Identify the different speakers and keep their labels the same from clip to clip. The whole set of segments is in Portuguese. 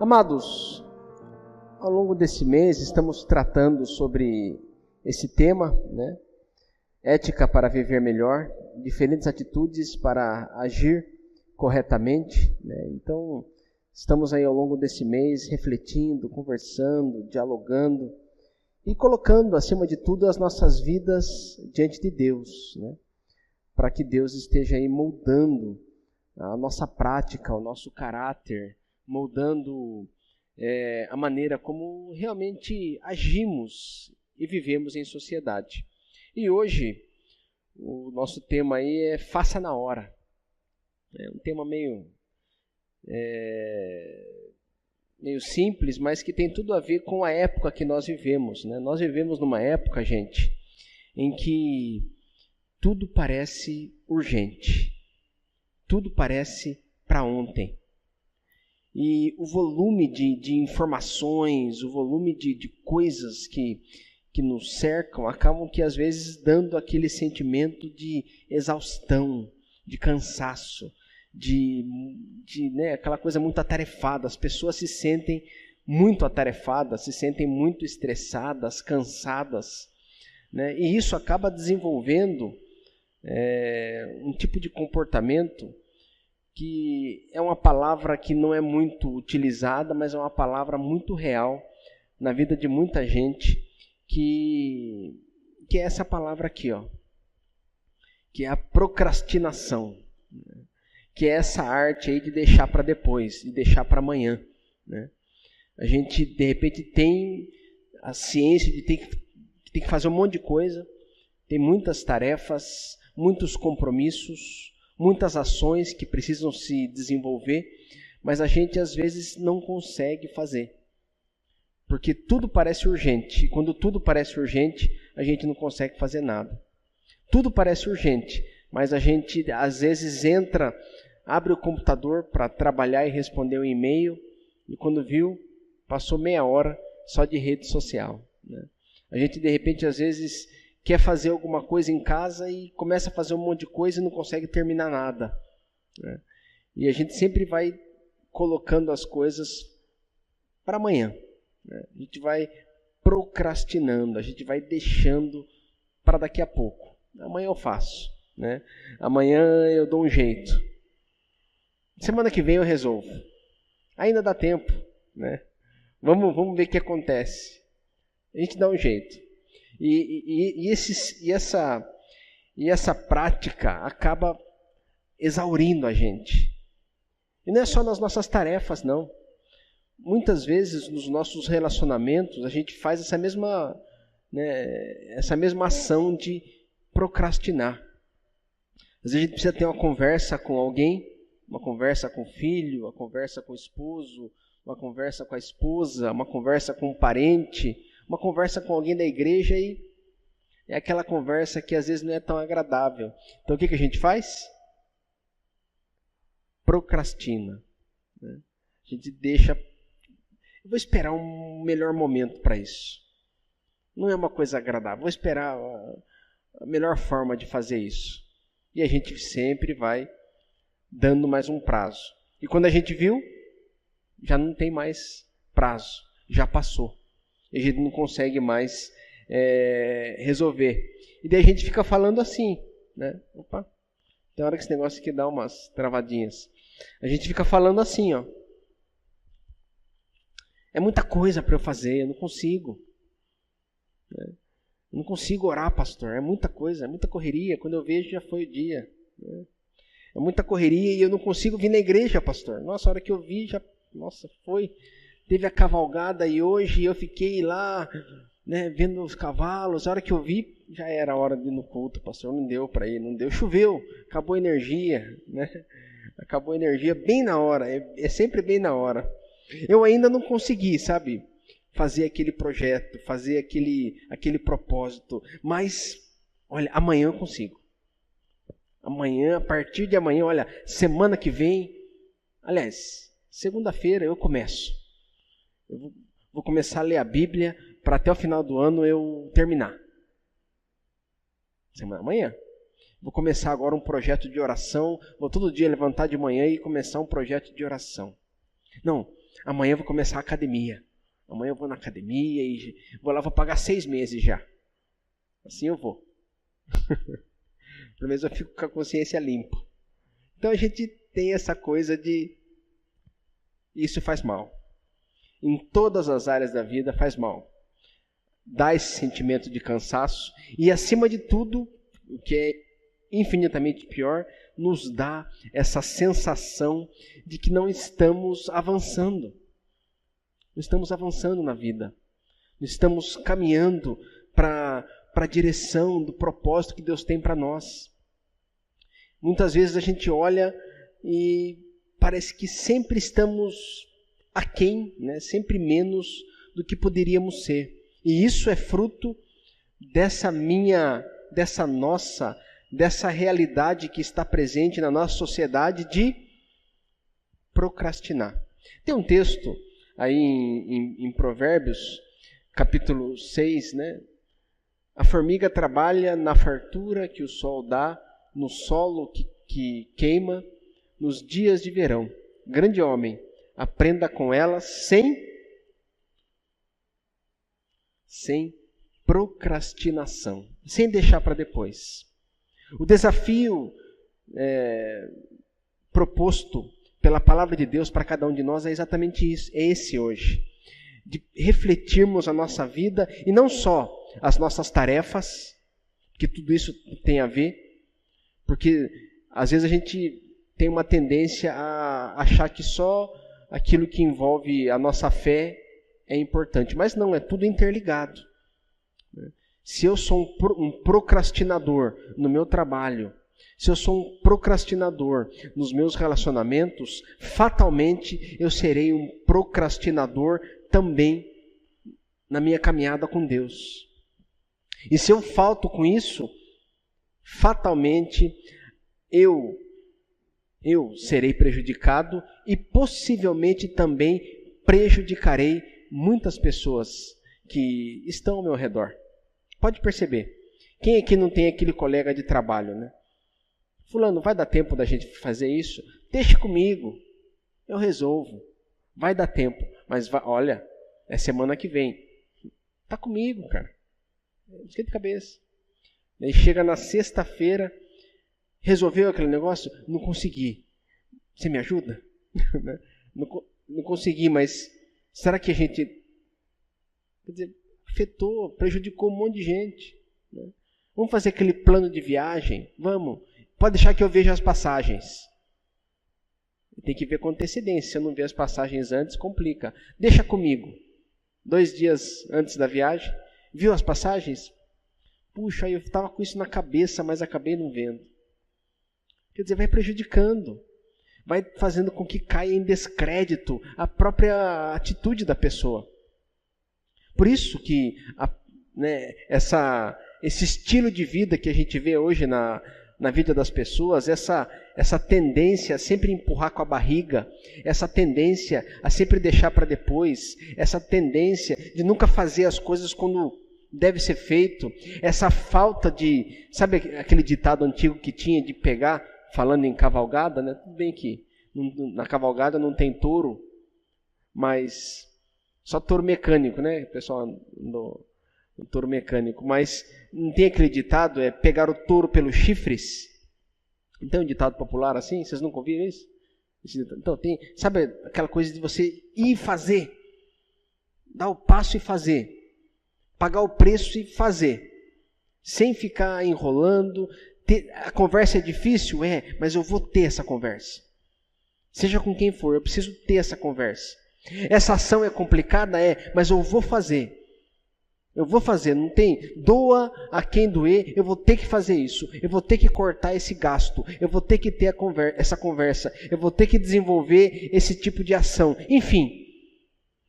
Speaker 1: Amados, ao longo desse mês estamos tratando sobre esse tema, né? Ética para viver melhor, diferentes atitudes para agir corretamente, né? Então, estamos aí ao longo desse mês refletindo, conversando, dialogando e colocando, acima de tudo, as nossas vidas diante de Deus, né? Para que Deus esteja aí moldando a nossa prática, o nosso caráter, moldando a maneira como realmente agimos e vivemos em sociedade. E hoje, o nosso tema aí é Faça na Hora. É um tema meio simples, mas que tem tudo a ver com a época que nós vivemos, né? Nós vivemos numa época, gente, em que tudo parece urgente. Tudo parece para ontem. E o volume de informações, o volume de coisas que nos cercam, acabam que às vezes dando aquele sentimento de exaustão, de cansaço, né, aquela coisa muito atarefada. As pessoas se sentem muito atarefadas, se sentem muito estressadas, cansadas, né? E isso acaba desenvolvendo um tipo de comportamento que é uma palavra que não é muito utilizada, mas é uma palavra muito real na vida de muita gente, que é essa palavra aqui, ó, que é a procrastinação, né? Que é essa arte aí de deixar para depois, de deixar para amanhã, né? A gente, de repente, tem a ciência de ter que fazer um monte de coisa, tem muitas tarefas, muitos compromissos, muitas ações que precisam se desenvolver, mas a gente às vezes não consegue fazer, porque tudo parece urgente, e quando tudo parece urgente, a gente não consegue fazer nada. Tudo parece urgente, mas a gente às vezes abre o computador para trabalhar e responder um e-mail, e quando viu, passou meia hora só de rede social, né? A gente de repente às vezes quer fazer alguma coisa em casa e começa a fazer um monte de coisa e não consegue terminar nada, né? E a gente sempre vai colocando as coisas para amanhã, né? A gente vai procrastinando, a gente vai deixando para daqui a pouco. Amanhã eu faço, né? Amanhã eu dou um jeito. Semana que vem eu resolvo. Ainda dá tempo, né? Vamos ver o que acontece. A gente dá um jeito. E essa prática acaba exaurindo a gente. E não é só nas nossas tarefas, não. Muitas vezes nos nossos relacionamentos a gente faz essa mesma ação de procrastinar. Às vezes a gente precisa ter uma conversa com alguém, uma conversa com o filho, uma conversa com o esposo, uma conversa com a esposa, uma conversa com um parente, uma conversa com alguém da igreja, e é aquela conversa que às vezes não é tão agradável. Então o que a gente faz? Procrastina, né? A gente deixa... Eu vou esperar um melhor momento para isso. Não é uma coisa agradável. Vou esperar a melhor forma de fazer isso. E a gente sempre vai dando mais um prazo. E quando a gente viu, já não tem mais prazo. Já passou. E a gente não consegue mais resolver. E daí a gente fica falando assim, né? Opa, tem hora que esse negócio aqui dá umas travadinhas. A gente fica falando assim, ó. É muita coisa para eu fazer, eu não consigo. Né? Eu não consigo orar, pastor. É muita coisa, é muita correria. Quando eu vejo, já foi o dia. Né? É muita correria e eu não consigo vir na igreja, pastor. Nossa, a hora que eu vi, foi... Teve a cavalgada e hoje eu fiquei lá, né, vendo os cavalos. A hora que eu vi, já era a hora de ir no culto, pastor. Não deu para ir, não deu. Choveu, acabou a energia, né? Acabou a energia bem na hora, é sempre bem na hora. Eu ainda não consegui, sabe, fazer aquele projeto, fazer aquele propósito. Mas, olha, amanhã eu consigo. Amanhã, a partir de amanhã, olha, semana que vem, aliás, segunda-feira eu começo. Eu vou começar a ler a Bíblia para até o final do ano eu terminar. Amanhã. Vou começar agora um projeto de oração. Vou todo dia levantar de manhã e começar um projeto de oração. Não, amanhã eu vou começar a academia. Amanhã eu vou na academia e vou lá, vou pagar 6 meses já. Assim eu vou. Pelo menos eu fico com a consciência limpa. Então a gente tem essa coisa de... Isso faz mal. Em todas as áreas da vida faz mal. Dá esse sentimento de cansaço e, acima de tudo, o que é infinitamente pior, nos dá essa sensação de que não estamos avançando. Não estamos avançando na vida. Não estamos caminhando para a direção do propósito que Deus tem para nós. Muitas vezes a gente olha e parece que sempre estamos aquém, né? Sempre menos do que poderíamos ser. E isso é fruto dessa realidade que está presente na nossa sociedade de procrastinar. Tem um texto aí em Provérbios, capítulo 6, né? A formiga trabalha na fartura que o sol dá, no solo que queima, nos dias de verão. Grande homem, aprenda com ela sem procrastinação, sem deixar para depois. O desafio proposto pela palavra de Deus para cada um de nós é exatamente isso, é esse hoje. De refletirmos a nossa vida e não só as nossas tarefas, que tudo isso tem a ver, porque às vezes a gente tem uma tendência a achar que só aquilo que envolve a nossa fé é importante, mas não, é tudo interligado. Se eu sou um procrastinador no meu trabalho, se eu sou um procrastinador nos meus relacionamentos, fatalmente eu serei um procrastinador também na minha caminhada com Deus. E se eu falto com isso, fatalmente eu serei prejudicado e possivelmente também prejudicarei muitas pessoas que estão ao meu redor. Pode perceber. Quem aqui não tem aquele colega de trabalho, né? Fulano, vai dar tempo da gente fazer isso? Deixa comigo. Eu resolvo. Vai dar tempo. Mas olha, é semana que vem. Tá comigo, cara. Não esquenta de cabeça. Aí chega na sexta-feira, resolveu aquele negócio? Não consegui. Você me ajuda? Não consegui, mas será que a gente... Quer dizer, afetou, prejudicou um monte de gente. Né? Vamos fazer aquele plano de viagem? Vamos. Pode deixar que eu veja as passagens. Tem que ver com antecedência. Se eu não ver as passagens antes, complica. Deixa comigo. 2 dias antes da viagem. Viu as passagens? Puxa, eu estava com isso na cabeça, mas acabei não vendo. Quer dizer, vai prejudicando. Vai fazendo com que caia em descrédito a própria atitude da pessoa. Por isso que esse estilo de vida que a gente vê hoje na vida das pessoas, essa tendência a sempre empurrar com a barriga, essa tendência a sempre deixar para depois, essa tendência de nunca fazer as coisas quando deve ser feito, essa falta de... Sabe aquele ditado antigo que tinha de pegar, falando em cavalgada, né? Tudo bem que na cavalgada não tem touro, mas... Só touro mecânico, né, pessoal, no touro mecânico. Mas não tem aquele ditado, pegar o touro pelos chifres? Não tem um ditado popular assim? Vocês nunca ouviram isso? Então tem, sabe aquela coisa de você ir fazer, dar o passo e fazer, pagar o preço e fazer, sem ficar enrolando. A conversa é difícil? Mas eu vou ter essa conversa. Seja com quem for, eu preciso ter essa conversa. Essa ação é complicada? Mas eu vou fazer. Eu vou fazer, não tem? Doa a quem doer, eu vou ter que fazer isso. Eu vou ter que cortar esse gasto. Eu vou ter que ter essa conversa. Eu vou ter que desenvolver esse tipo de ação. Enfim,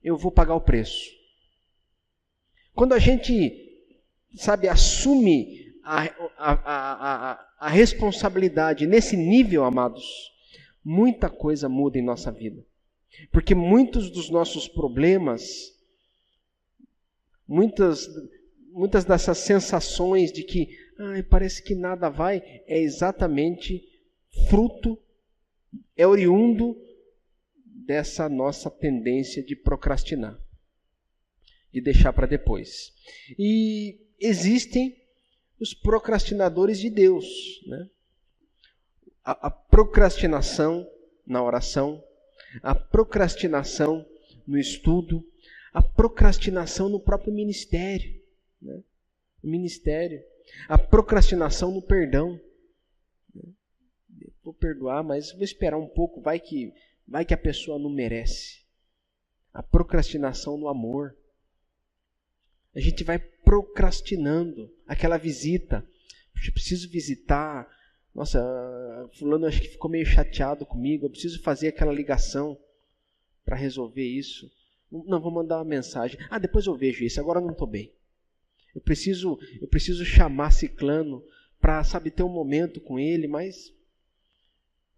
Speaker 1: eu vou pagar o preço. Quando a gente, assume a responsabilidade nesse nível, amados, muita coisa muda em nossa vida. Porque muitos dos nossos problemas, muitas dessas sensações de que parece que nada vai, é exatamente fruto, é oriundo dessa nossa tendência de procrastinar, de deixar para depois. E existem os procrastinadores de Deus, né? A procrastinação na oração, a procrastinação no estudo, a procrastinação no próprio ministério, né? A procrastinação no perdão. Vou perdoar, mas vou esperar um pouco, vai que a pessoa não merece. A procrastinação no amor. A gente vai procrastinando aquela visita. Eu preciso visitar. Nossa, fulano acho que ficou meio chateado comigo. Eu preciso fazer aquela ligação para resolver isso. Não, vou mandar uma mensagem. Depois eu vejo isso, agora eu não estou bem. Eu preciso chamar ciclano para, ter um momento com ele, mas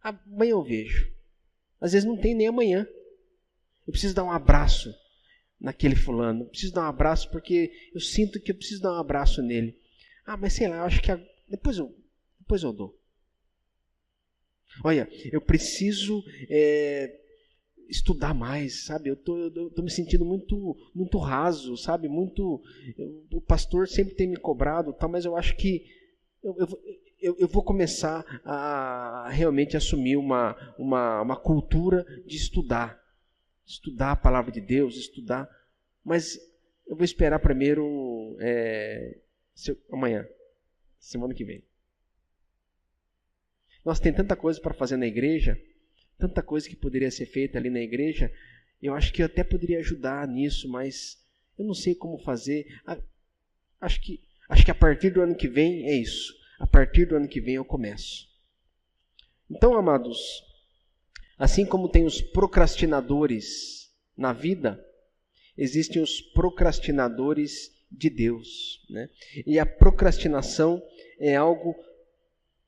Speaker 1: amanhã eu vejo. Às vezes não tem nem amanhã. Eu preciso dar um abraço naquele fulano. Eu preciso dar um abraço porque eu sinto que eu preciso dar um abraço nele. Mas sei lá, eu acho que depois eu dou. Olha, eu preciso estudar mais, sabe? Eu tô me sentindo muito raso, sabe? O pastor sempre tem me cobrado, mas eu acho que eu vou começar a realmente assumir uma cultura de estudar a palavra de Deus, mas eu vou esperar primeiro amanhã, semana que vem. Nossa, tem tanta coisa para fazer na igreja, tanta coisa que poderia ser feita ali na igreja. Eu acho que eu até poderia ajudar nisso, mas eu não sei como fazer. Acho que a partir do ano que vem é isso. A partir do ano que vem eu começo. Então, amados, assim como tem os procrastinadores na vida, existem os procrastinadores de Deus, né? E a procrastinação é algo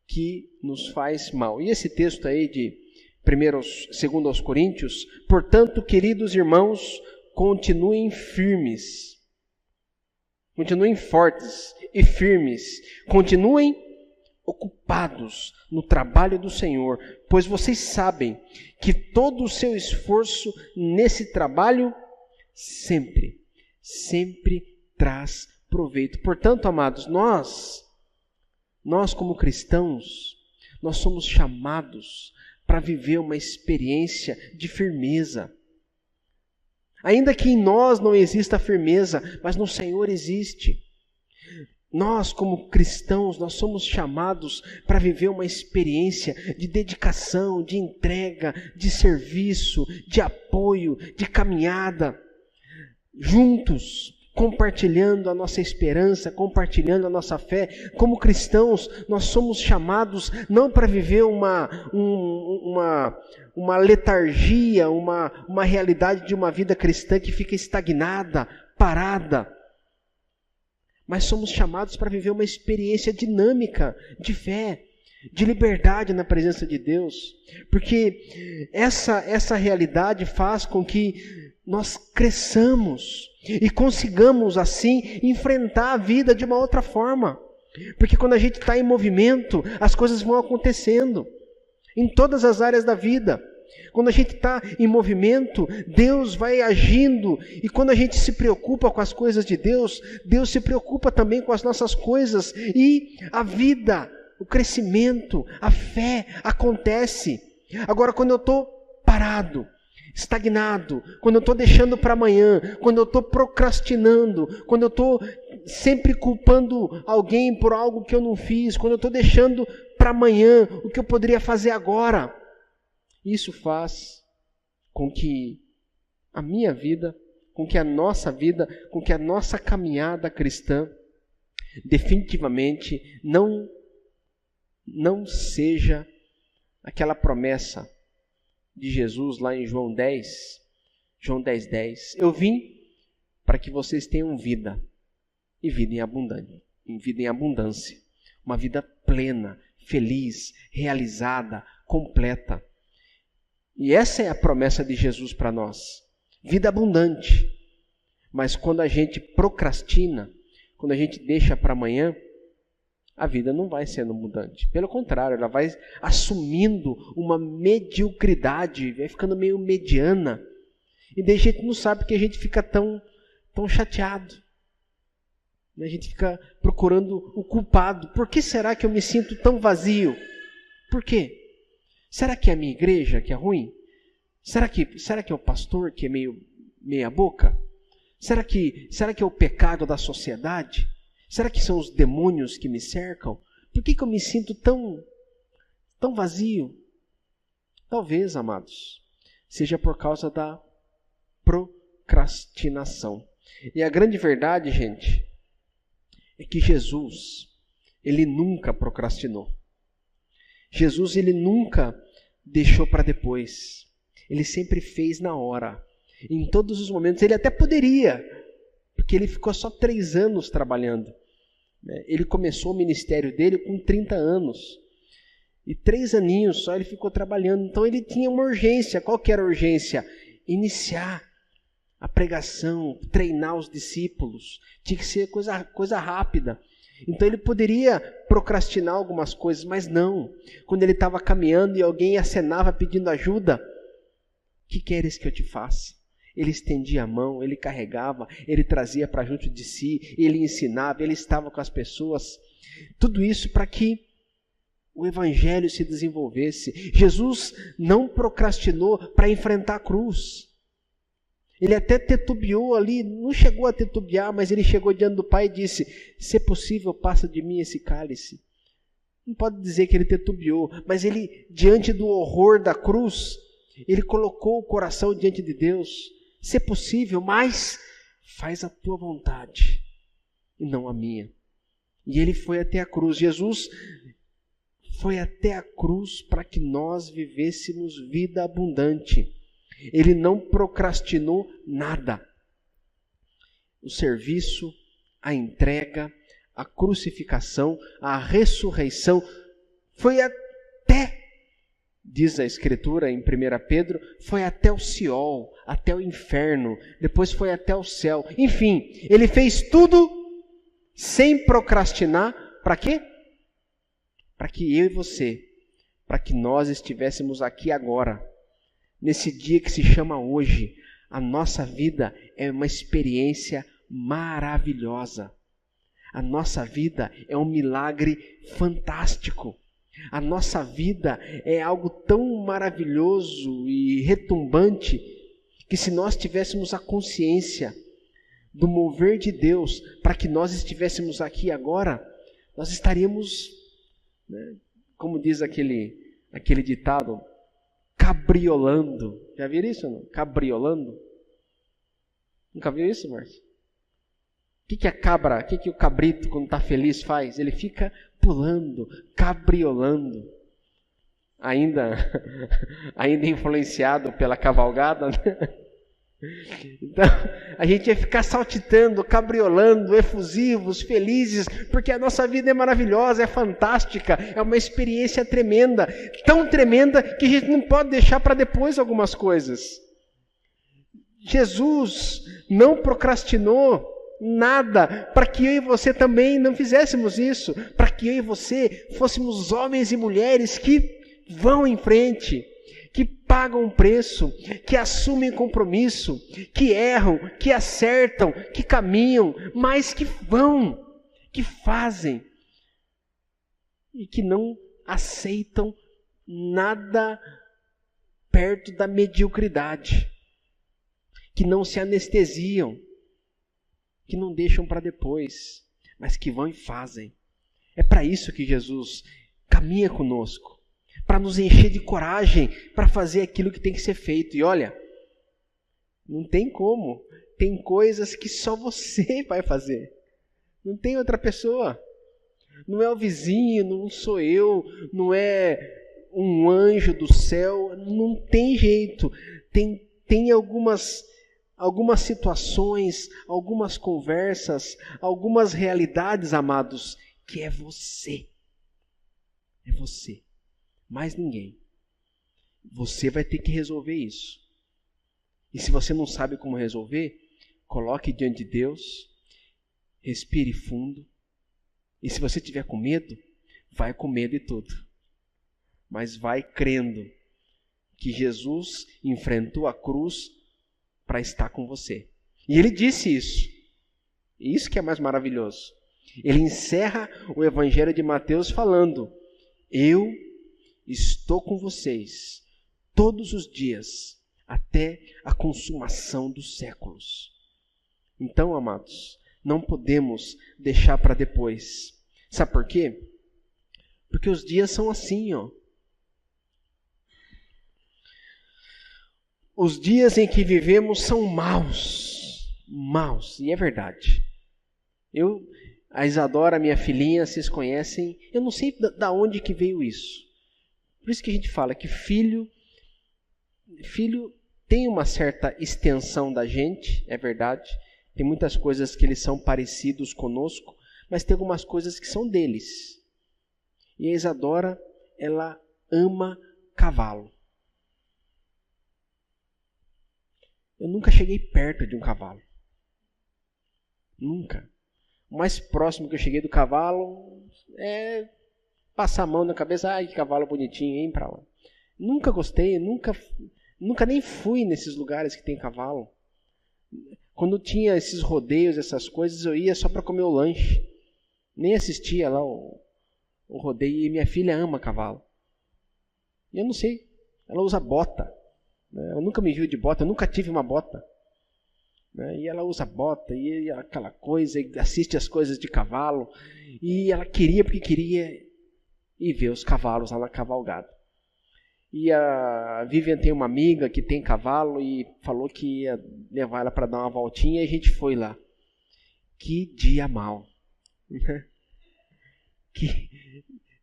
Speaker 1: que nos faz mal. E esse texto aí de 2 aos Coríntios, portanto, queridos irmãos, continuem firmes, continuem fortes e firmes, continuem ocupados no trabalho do Senhor, pois vocês sabem que todo o seu esforço nesse trabalho sempre traz proveito. Portanto, amados, nós como cristãos, nós somos chamados para viver uma experiência de firmeza. Ainda que em nós não exista firmeza, mas no Senhor existe. Nós, como cristãos, nós somos chamados para viver uma experiência de dedicação, de entrega, de serviço, de apoio, de caminhada, juntos, compartilhando a nossa esperança, compartilhando a nossa fé. Como cristãos, nós somos chamados não para viver uma letargia, uma realidade de uma vida cristã que fica estagnada, parada, mas somos chamados para viver uma experiência dinâmica de fé, de liberdade na presença de Deus, porque essa realidade faz com que nós cresçamos e consigamos assim enfrentar a vida de uma outra forma, porque quando a gente está em movimento, as coisas vão acontecendo em todas as áreas da vida. Quando a gente está em movimento, Deus vai agindo, e quando a gente se preocupa com as coisas de Deus, Deus se preocupa também com as nossas coisas, e a vida, o crescimento, a fé acontece. Agora, quando eu estou parado, estagnado, quando eu estou deixando para amanhã, quando eu estou procrastinando, quando eu estou sempre culpando alguém por algo que eu não fiz, quando eu estou deixando para amanhã o que eu poderia fazer agora, isso faz com que a minha vida, com que a nossa vida, com que a nossa caminhada cristã definitivamente não seja aquela promessa de Jesus lá em João 10:10. Eu vim para que vocês tenham vida, e vida em abundância, uma vida plena, feliz, realizada, completa. E essa é a promessa de Jesus para nós, vida abundante. Mas quando a gente procrastina, quando a gente deixa para amanhã, a vida não vai sendo mudante. Pelo contrário, ela vai assumindo uma mediocridade, vai ficando meio mediana. E daí a gente não sabe porque a gente fica tão chateado. A gente fica procurando o culpado. Por que será que eu me sinto tão vazio? Por quê? Será que é a minha igreja que é ruim? Será que é o pastor que é meio meia boca? Será que é o pecado da sociedade? Será que são os demônios que me cercam? Por que eu me sinto tão vazio? Talvez, amados, seja por causa da procrastinação. E a grande verdade, gente, é que Jesus, ele nunca procrastinou. Jesus, ele nunca deixou para depois. Ele sempre fez na hora. Em todos os momentos. Ele até poderia, porque ele ficou só 3 anos trabalhando. Ele começou o ministério dele com 30 anos. E 3 aninhos só ele ficou trabalhando. Então ele tinha uma urgência. Qual que era a urgência? Iniciar a pregação, treinar os discípulos. Tinha que ser coisa rápida. Então ele poderia procrastinar algumas coisas, mas não. Quando ele estava caminhando e alguém acenava pedindo ajuda, o que queres que eu te faça? Ele estendia a mão, ele carregava, ele trazia para junto de si, ele ensinava, ele estava com as pessoas. Tudo isso para que o evangelho se desenvolvesse. Jesus não procrastinou para enfrentar a cruz. Ele até titubeou ali, não chegou a titubear, mas ele chegou diante do Pai e disse: se possível, passa de mim esse cálice. Não pode dizer que ele titubeou, mas ele, diante do horror da cruz, ele colocou o coração diante de Deus. Se possível, mas faz a tua vontade e não a minha. E ele foi até a cruz. Jesus foi até a cruz para que nós vivêssemos vida abundante. Ele não procrastinou nada. O serviço, a entrega, a crucificação, a ressurreição, foi até, diz a Escritura em 1 Pedro, foi até o Seol, até o inferno, depois foi até o céu. Enfim, ele fez tudo sem procrastinar. Para quê? Para que eu e você, para que nós estivéssemos aqui agora, nesse dia que se chama hoje. A nossa vida é uma experiência maravilhosa. A nossa vida é um milagre fantástico. A nossa vida é algo tão maravilhoso e retumbante que, se nós tivéssemos a consciência do mover de Deus para que nós estivéssemos aqui agora, nós estaríamos, como diz aquele ditado, cabriolando. Já viram isso? Não? Cabriolando? Nunca viu isso, Márcio? O que o cabrito, quando está feliz, faz? Ele fica pulando, cabriolando. Ainda influenciado pela cavalgada, né? Então, a gente ia ficar saltitando, cabriolando, efusivos, felizes, porque a nossa vida é maravilhosa, é fantástica, é uma experiência tremenda, tão tremenda que a gente não pode deixar para depois algumas coisas. Jesus não procrastinou nada para que eu e você também não fizéssemos isso, para que eu e você fôssemos homens e mulheres que vão em frente, que pagam um preço, que assumem compromisso, que erram, que acertam, que caminham, mas que vão, que fazem e que não aceitam nada perto da mediocridade, que não se anestesiam, que não deixam para depois, mas que vão e fazem. É para isso que Jesus caminha conosco, para nos encher de coragem, para fazer aquilo que tem que ser feito. E olha, não tem como, tem coisas que só você vai fazer, não tem outra pessoa, não é o vizinho, não sou eu, não é um anjo do céu, não tem jeito, tem algumas situações, algumas conversas, algumas realidades, amados, que é você, mais ninguém. Você vai ter que resolver isso. E se você não sabe como resolver, coloque diante de Deus, respire fundo E se você tiver com medo, vai com medo e tudo. Mas vai crendo que Jesus enfrentou a cruz para estar com você. E ele disse isso. Isso que é mais maravilhoso. Ele encerra o Evangelho de Mateus falando: eu estou com vocês todos os dias, até a consumação dos séculos. Então, amados, não podemos deixar para depois. Sabe por quê? Porque os dias são assim, ó. Os dias em que vivemos são maus. Maus, e é verdade. A Isadora, minha filhinha, vocês conhecem, eu não sei da onde que veio isso. Por isso que a gente fala que filho tem uma certa extensão da gente, é verdade. Tem muitas coisas que eles são parecidos conosco, mas tem algumas coisas que são deles. E a Isadora, ela ama cavalo. Eu nunca cheguei perto de um cavalo. Nunca. O mais próximo que eu cheguei do cavalo é passar a mão na cabeça. Ai, que cavalo bonitinho, hein, pra lá. Nunca gostei, nunca nem fui nesses lugares que tem cavalo. Quando tinha esses rodeios, essas coisas, eu ia só para comer o lanche. Nem assistia lá o rodeio. E minha filha ama cavalo. E eu não sei, ela usa bota. Ela nunca me viu de bota, eu nunca tive uma bota. E ela usa bota, e aquela coisa, e assiste as coisas de cavalo. E ela queria, porque queria ir ver os cavalos lá na cavalgada. E a Vivian tem uma amiga que tem cavalo e falou que ia levar ela para dar uma voltinha, e a gente foi lá. Que dia mau.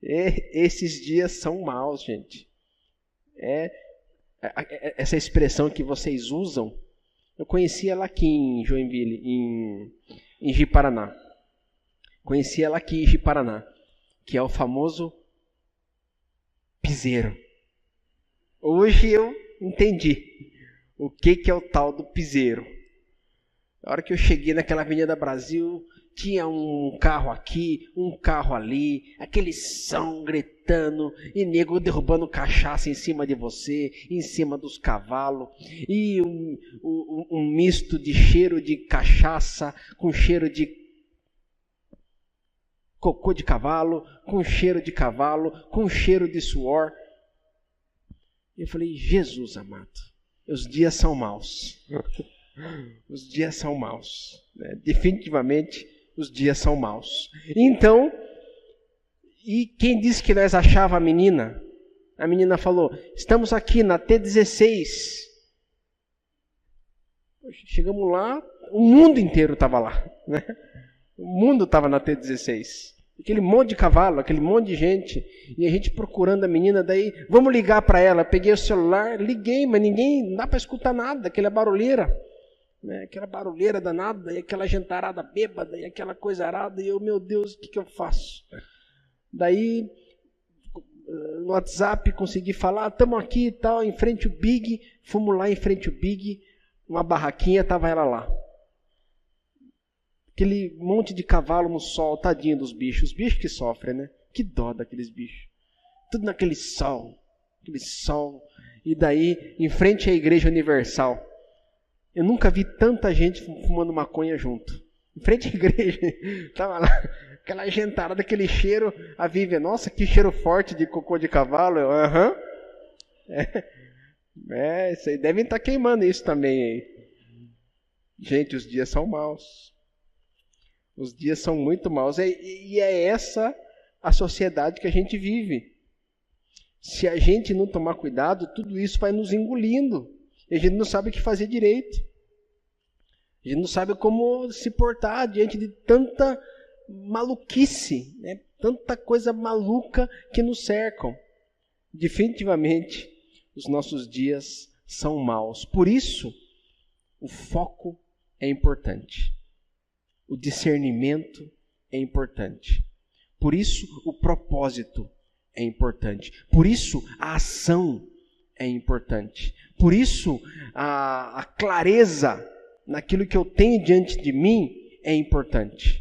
Speaker 1: Esses dias são maus, gente. Essa expressão que vocês usam, eu conheci ela aqui em Joinville, em Ji-Paraná. Conheci ela aqui em Ji-Paraná, que é o famoso piseiro. Hoje eu entendi o que é o tal do piseiro. Na hora que eu cheguei naquela Avenida Brasil, tinha um carro aqui, um carro ali, aquele som gritando, e nego derrubando cachaça em cima de você, em cima dos cavalos, e um misto de cheiro de cachaça com cheiro de cocô de cavalo, com cheiro de cavalo, com cheiro de suor. Eu falei, Jesus amado, os dias são maus. Os dias são maus. Definitivamente, os dias são maus. Então, e quem disse que nós achava a menina? A menina falou, estamos aqui na T16. Chegamos lá, o mundo inteiro estava lá. Né? O mundo estava na T16. Aquele monte de cavalo, aquele monte de gente. E a gente procurando a menina, daí, vamos ligar para ela. Peguei o celular, liguei, mas ninguém, não dá para escutar nada, aquela barulheira. Né? Aquela barulheira danada, e aquela gentarada bêbada, e aquela coisa arada, e eu, meu Deus, o que eu faço? Daí, no WhatsApp, consegui falar, estamos aqui e tal, em frente ao Big, fomos lá em frente ao Big, uma barraquinha, estava ela lá. Aquele monte de cavalo no sol, tadinho dos bichos, os bichos que sofrem, né? Que dó daqueles bichos. Tudo naquele sol, e daí, em frente à Igreja Universal. Eu nunca vi tanta gente fumando maconha junto. Em frente à igreja, estava lá, aquela gentarada, aquele cheiro. A Vivian, nossa, que cheiro forte de cocô de cavalo. Eu, aham. Isso aí, devem estar queimando isso também aí. Gente, os dias são maus. Os dias são muito maus. E é essa a sociedade que a gente vive. Se a gente não tomar cuidado, tudo isso vai nos engolindo. E a gente não sabe o que fazer direito. A gente não sabe como se portar diante de tanta maluquice, né? Tanta coisa maluca que nos cercam. Definitivamente, os nossos dias são maus. Por isso, o foco é importante. O discernimento é importante. Por isso, o propósito é importante. Por isso, a ação é importante. Por isso, a clareza naquilo que eu tenho diante de mim é importante.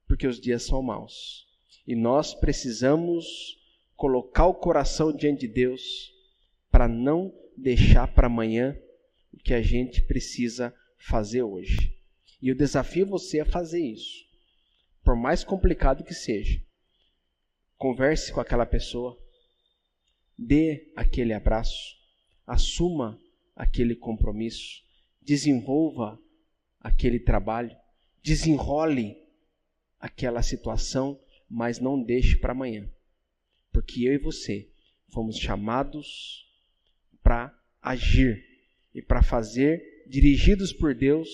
Speaker 1: porque os dias são maus. E nós precisamos colocar o coração diante de Deus para não deixar para amanhã o que a gente precisa fazer hoje. E eu desafio você a fazer isso, por mais complicado que seja. Converse com aquela pessoa, dê aquele abraço, assuma aquele compromisso, desenvolva aquele trabalho, desenrole aquela situação, mas não deixe para amanhã. Porque eu e você fomos chamados para agir e para fazer, dirigidos por Deus,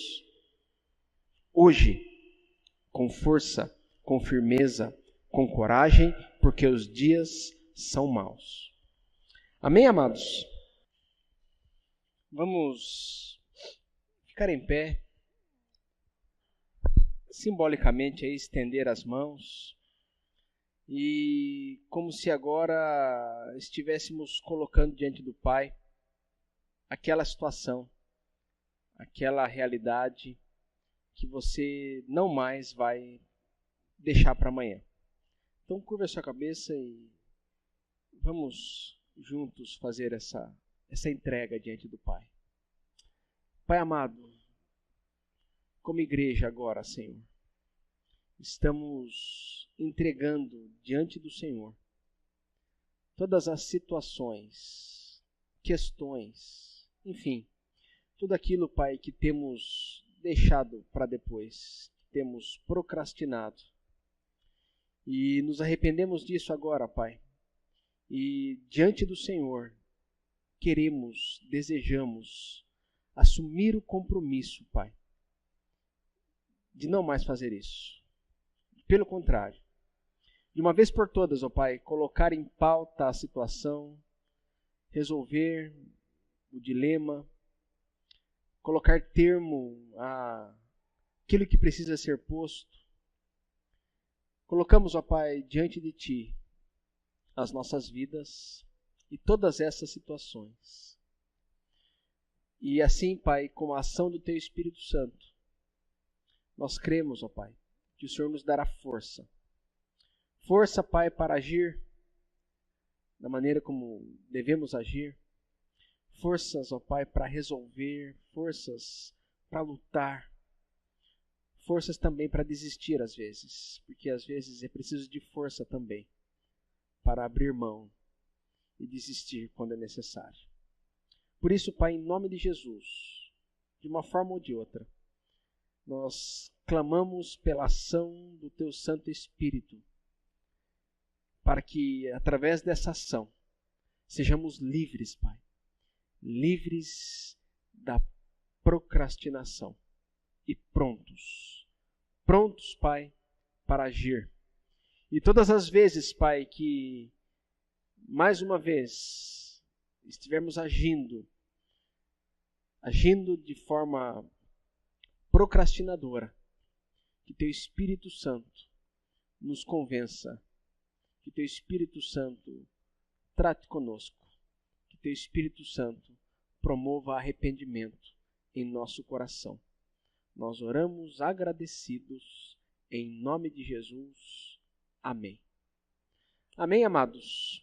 Speaker 1: hoje, com força, com firmeza, com coragem, porque os dias são maus. Amém, amados? Vamos ficar em pé, simbolicamente aí, estender as mãos e como se agora estivéssemos colocando diante do Pai aquela situação, aquela realidade que você não mais vai deixar para amanhã. Então curva a sua cabeça e vamos juntos fazer essa entrega diante do Pai. Pai amado, como igreja agora, Senhor, estamos entregando diante do Senhor todas as situações, questões, enfim, tudo aquilo, Pai, que temos deixado para depois, que temos procrastinado. E nos arrependemos disso agora, Pai. E diante do Senhor, queremos, desejamos assumir o compromisso, Pai, de não mais fazer isso. Pelo contrário, de uma vez por todas, ó Pai, colocar em pauta a situação, resolver o dilema, colocar termo àquilo que precisa ser posto. Colocamos, ó Pai, diante de Ti as nossas vidas e todas essas situações. E assim, Pai, com a ação do Teu Espírito Santo, nós cremos, ó Pai, que o Senhor nos dará força. Força, Pai, para agir da maneira como devemos agir. Forças, ó Pai, para resolver. Forças para lutar. Forças também para desistir às vezes. Porque às vezes é preciso de força também para abrir mão e desistir quando é necessário. Por isso, Pai, em nome de Jesus, de uma forma ou de outra, nós clamamos pela ação do Teu Santo Espírito, para que, através dessa ação, sejamos livres, Pai, livres da procrastinação e prontos, Pai, para agir. E todas as vezes, Pai, que, mais uma vez, estivermos agindo de forma procrastinadora, que Teu Espírito Santo nos convença, que Teu Espírito Santo trate conosco, que Teu Espírito Santo promova arrependimento em nosso coração. Nós oramos agradecidos em nome de Jesus. Amém. Amém, amados?